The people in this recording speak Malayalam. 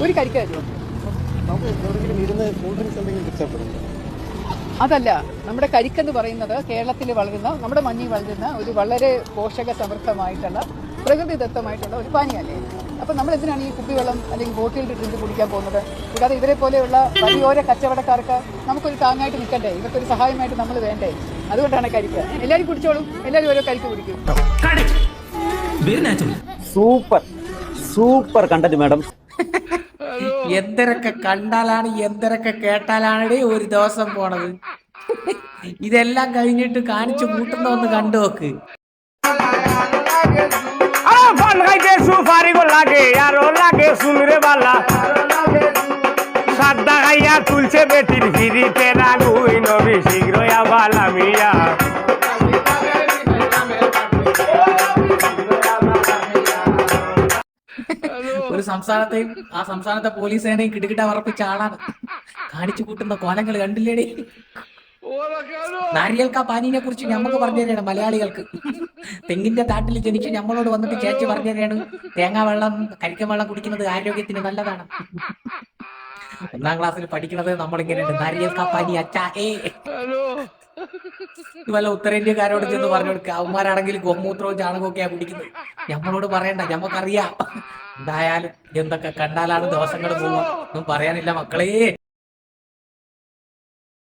ഒരു കരിക്ക് തരുമോ? അതല്ല, നമ്മുടെ കരിക്കെന്ന് പറയുന്നത് കേരളത്തിൽ വളരുന്ന, നമ്മുടെ മണ്ണിൽ വളരുന്ന ഒരു വളരെ പോഷക സമൃദ്ധമായിട്ടുള്ള പ്രകൃതിദത്തമായിട്ടുള്ള ഒരു പാനീയല്ലേ. അപ്പം നമ്മൾ എന്തിനാണ് ഈ കുപ്പിവെള്ളം അല്ലെങ്കിൽ ബോട്ടിൽ ഡ്രിങ്ക് കുടിക്കാൻ പോകുന്നത്? കൂടാതെ ഇവരെ പോലെയുള്ള വലിയോര കച്ചവടക്കാർക്ക് നമുക്കൊരു താങ്ങായിട്ട് നിൽക്കണ്ടേ, ഇവർക്കൊരു സഹായമായിട്ട് നമ്മൾ വേണ്ടേ? അതുകൊണ്ടാണ് കരിക്ക്. എല്ലാവരും കുടിച്ചോളും, എല്ലാവരും ഓരോ കരിക്ക് കുടിക്കും. Super super content madam. എന്തൊക്കെ കണ്ടാലാണ് എന്തൊക്കെ കേട്ടാലാണ് ഒരു ദിവസം പോണത്. ഇതെല്ലാം കഴിഞ്ഞിട്ട് കാണിച്ചു കൂട്ടുന്ന ഒന്ന് കണ്ടു നോക്ക്. তুলছে বেটির ভিড়িতে রাগুই নবী শীঘ্র আবালামিয়া ഒരു സംസ്ഥാനത്തെയും ആ സംസ്ഥാനത്തെ പോലീസ് സേനയും കിടുകിട ഉറപ്പിച്ച ആളാണ്. കാണിച്ചു കൂട്ടുന്ന കോലങ്ങൾ കണ്ടില്ലേടി. നാരിയൽ കാ പാനീനെ കുറിച്ച് ഞമ്മക്ക് പറഞ്ഞു തരാണ് മലയാളികൾക്ക്. തെങ്ങിന്റെ താട്ടിൽ ജനിച്ച് ഞമ്മളോട് വന്നിട്ട് ചേച്ചി പറഞ്ഞു തരാണ് തേങ്ങാ വെള്ളം കരിക്കൻ വെള്ളം കുടിക്കുന്നത് ആരോഗ്യത്തിന് നല്ലതാണ്. 1ാം ക്ലാസ്സിൽ പഠിക്കുന്നത് നമ്മളിങ്ങനെയുണ്ട്, നാരിയൽ കാ പാനി അച്ചാ ഹേ. വല്ല ഉത്തരേന്ത്യക്കാരോട് ചെന്ന് പറഞ്ഞു കൊടുക്കുക, അവന്മാരാണെങ്കിൽ ഗോമൂത്രവും ചാണകവും ഒക്കെയാ കുടിക്കുന്നത്. ഞമ്മളോട് പറയണ്ട, ഞമ്മക്കറിയാം. എന്തായാലും എന്തൊക്കെ കണ്ടാലാണ് ദിവസങ്ങൾ പോവുക, ഒന്നും പറയാനില്ല മക്കളേ.